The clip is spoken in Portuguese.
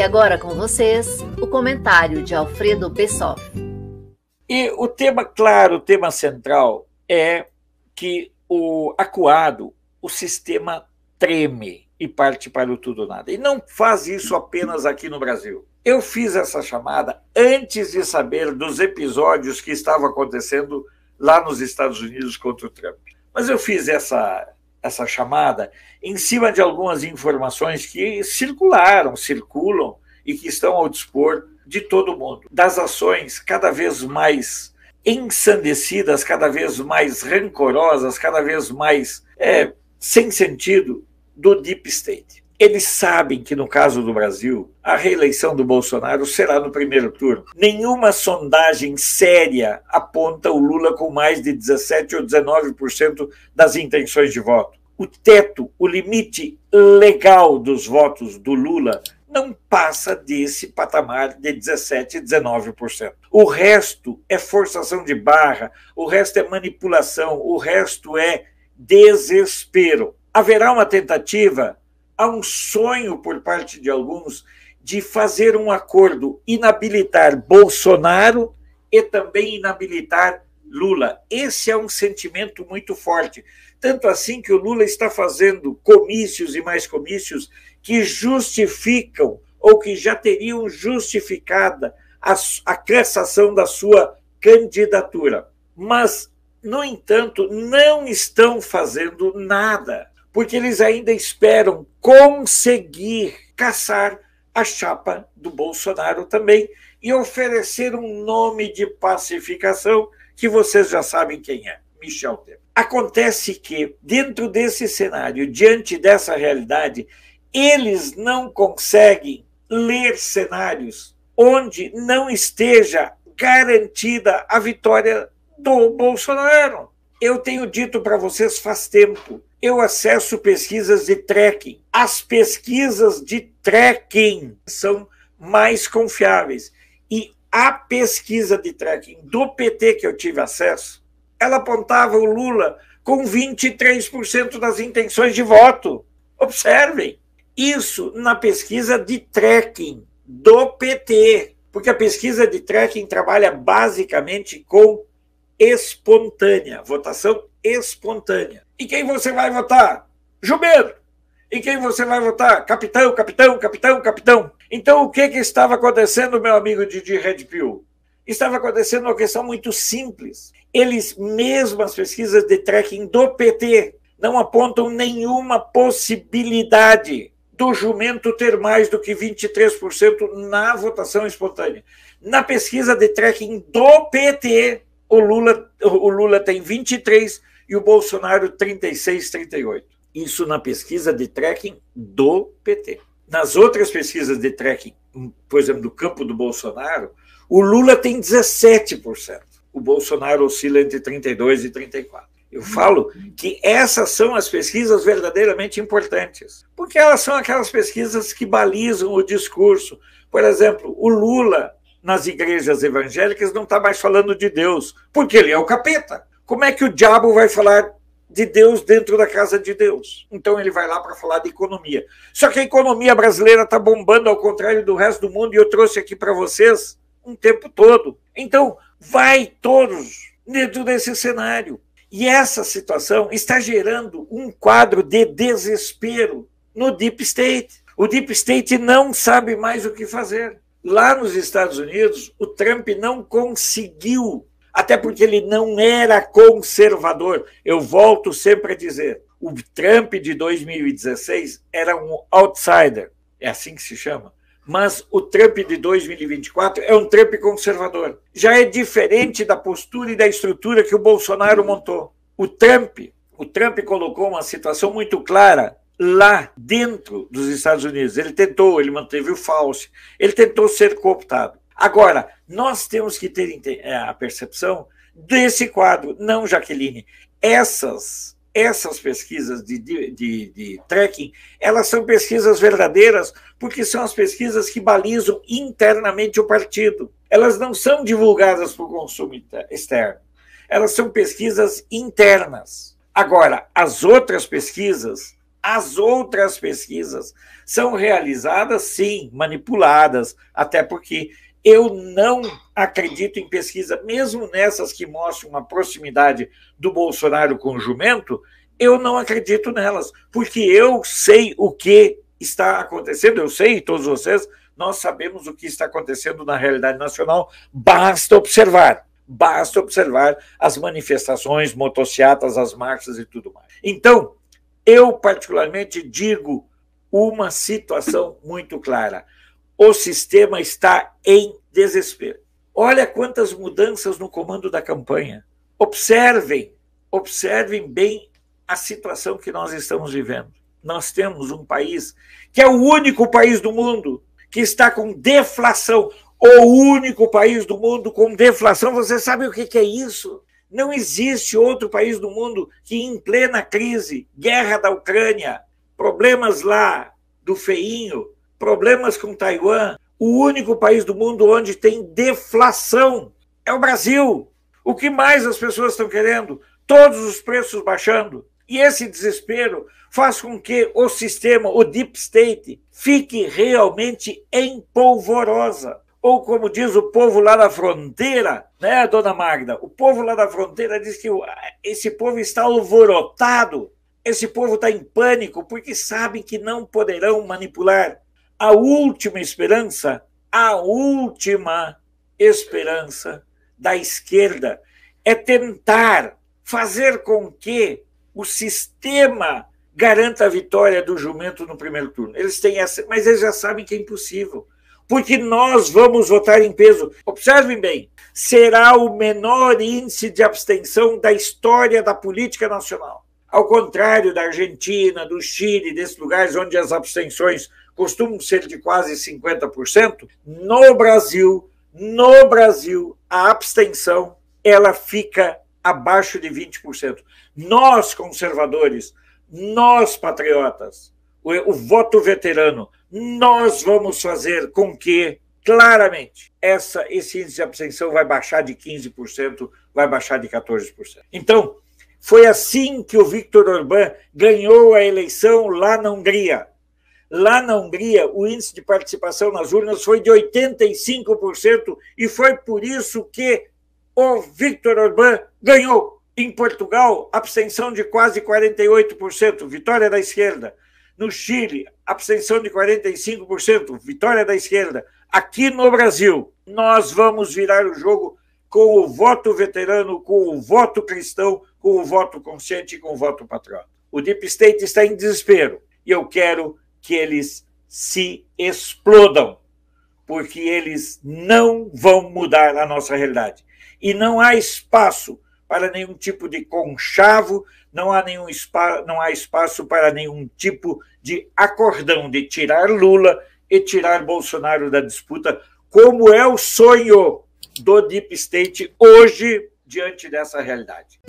agora com vocês, o comentário de Alfredo Bessoff. E o tema, claro, o tema central é que acuado, o sistema treme e parte para o tudo ou nada. E não faz isso apenas aqui no Brasil. Eu fiz essa chamada antes de saber dos episódios que estavam acontecendo lá nos Estados Unidos contra o Trump. Mas eu fiz essa chamada em cima de algumas informações que circulam e que estão ao dispor de todo mundo. Das ações cada vez mais ensandecidas, cada vez mais rancorosas, cada vez mais sem sentido do Deep State. Eles sabem que, no caso do Brasil, a reeleição do Bolsonaro será no primeiro turno. Nenhuma sondagem séria aponta o Lula com mais de 17% ou 19% das intenções de voto. O teto, o limite legal dos votos do Lula não passa desse patamar de 17%, 19%. O resto é forçação de barra, o resto é manipulação, o resto é desespero. Haverá uma tentativa, há um sonho por parte de alguns de fazer um acordo, inabilitar Bolsonaro e também inabilitar Lula. Esse é um sentimento muito forte. Tanto assim que o Lula está fazendo comícios e mais comícios que justificam ou que já teriam justificada a cassação da sua candidatura. Mas, no entanto, não estão fazendo nada, porque eles ainda esperam conseguir caçar a chapa do Bolsonaro também e oferecer um nome de pacificação que vocês já sabem quem é, Michel Temer. Acontece que, dentro desse cenário, diante dessa realidade, eles não conseguem ler cenários onde não esteja garantida a vitória do Bolsonaro. Eu tenho dito para vocês faz tempo, eu acesso pesquisas de tracking. As pesquisas de tracking são mais confiáveis. E a pesquisa de tracking do PT que eu tive acesso, ela apontava o Lula com 23% das intenções de voto. Observem, isso na pesquisa de tracking do PT, porque a pesquisa de tracking trabalha basicamente com espontânea, votação espontânea. E quem você vai votar? Jumento. E quem você vai votar? Capitão, capitão, capitão, capitão. Então, o que estava acontecendo, meu amigo Didi Red Pill? Estava acontecendo uma questão muito simples. Eles, mesmo as pesquisas de tracking do PT, não apontam nenhuma possibilidade do jumento ter mais do que 23% na votação espontânea. Na pesquisa de tracking do PT, o Lula tem 23% e o Bolsonaro 36%, 38%. Isso na pesquisa de tracking do PT. Nas outras pesquisas de tracking, por exemplo, do campo do Bolsonaro, o Lula tem 17%. O Bolsonaro oscila entre 32% e 34%. Eu falo que essas são as pesquisas verdadeiramente importantes, porque elas são aquelas pesquisas que balizam o discurso. Por exemplo, o Lula, nas igrejas evangélicas, não está mais falando de Deus, porque ele é o capeta. Como é que o diabo vai falar de Deus dentro da casa de Deus? Então ele vai lá para falar de economia. Só que a economia brasileira está bombando, ao contrário do resto do mundo, e eu trouxe aqui para vocês um tempo todo. Então, vai todos dentro desse cenário. E essa situação está gerando um quadro de desespero no Deep State. O Deep State não sabe mais o que fazer. Lá nos Estados Unidos, o Trump não conseguiu, até porque ele não era conservador. Eu volto sempre a dizer, o Trump de 2016 era um outsider, é assim que se chama. Mas o Trump de 2024 é um Trump conservador. Já é diferente da postura e da estrutura que o Bolsonaro montou. O Trump colocou uma situação muito clara lá dentro dos Estados Unidos. Ele manteve o Fauci, ele tentou ser cooptado. Agora, nós temos que ter a percepção desse quadro. Não, Jaqueline, essas pesquisas de tracking, elas são pesquisas verdadeiras, porque são as pesquisas que balizam internamente o partido. Elas não são divulgadas para o consumo externo. Elas são pesquisas internas. Agora, as outras pesquisas As outras pesquisas são realizadas, sim, manipuladas, até porque eu não acredito em pesquisa, mesmo nessas que mostram uma proximidade do Bolsonaro com o jumento, eu não acredito nelas, porque eu sei o que está acontecendo, eu sei, todos vocês, nós sabemos o que está acontecendo na realidade nacional, basta observar as manifestações, motocicletas, as marchas e tudo mais. Então, eu particularmente digo uma situação muito clara. O sistema está em desespero. Olha quantas mudanças no comando da campanha. Observem bem a situação que nós estamos vivendo. Nós temos um país que é o único país do mundo que está com deflação. O único país do mundo com deflação. Você sabe o que é isso? Não existe outro país do mundo que, em plena crise, guerra da Ucrânia, problemas lá do feinho, problemas com Taiwan, o único país do mundo onde tem deflação é o Brasil. O que mais as pessoas estão querendo? Todos os preços baixando. E esse desespero faz com que o sistema, o Deep State, fique realmente em polvorosa. Ou como diz o povo lá da fronteira, né, dona Magda? O povo lá da fronteira diz que esse povo está alvorotado, esse povo está em pânico, porque sabem que não poderão manipular. A última esperança da esquerda é tentar fazer com que o sistema garanta a vitória do jumento no primeiro turno. Eles têm essa, mas eles já sabem que é impossível. Porque nós vamos votar em peso. Observem bem, será o menor índice de abstenção da história da política nacional. Ao contrário da Argentina, do Chile, desses lugares onde as abstenções costumam ser de quase 50%, no Brasil, a abstenção ela fica abaixo de 20%. Nós, conservadores, nós, patriotas, o voto veterano, nós vamos fazer com que, claramente, esse índice de abstenção vai baixar de 15%, vai baixar de 14%. Então, foi assim que o Viktor Orbán ganhou a eleição lá na Hungria. Lá na Hungria, o índice de participação nas urnas foi de 85% e foi por isso que o Viktor Orbán ganhou. Em Portugal, abstenção de quase 48%, vitória da esquerda. No Chile, abstenção de 45%, vitória da esquerda. Aqui no Brasil, nós vamos virar o jogo com o voto veterano, com o voto cristão, com o voto consciente e com o voto patriota. O Deep State está em desespero e eu quero que eles se explodam, porque eles não vão mudar a nossa realidade. E não há espaço para nenhum tipo de conchavo, não há espaço para nenhum tipo de acordão de tirar Lula e tirar Bolsonaro da disputa, como é o sonho do Deep State hoje diante dessa realidade.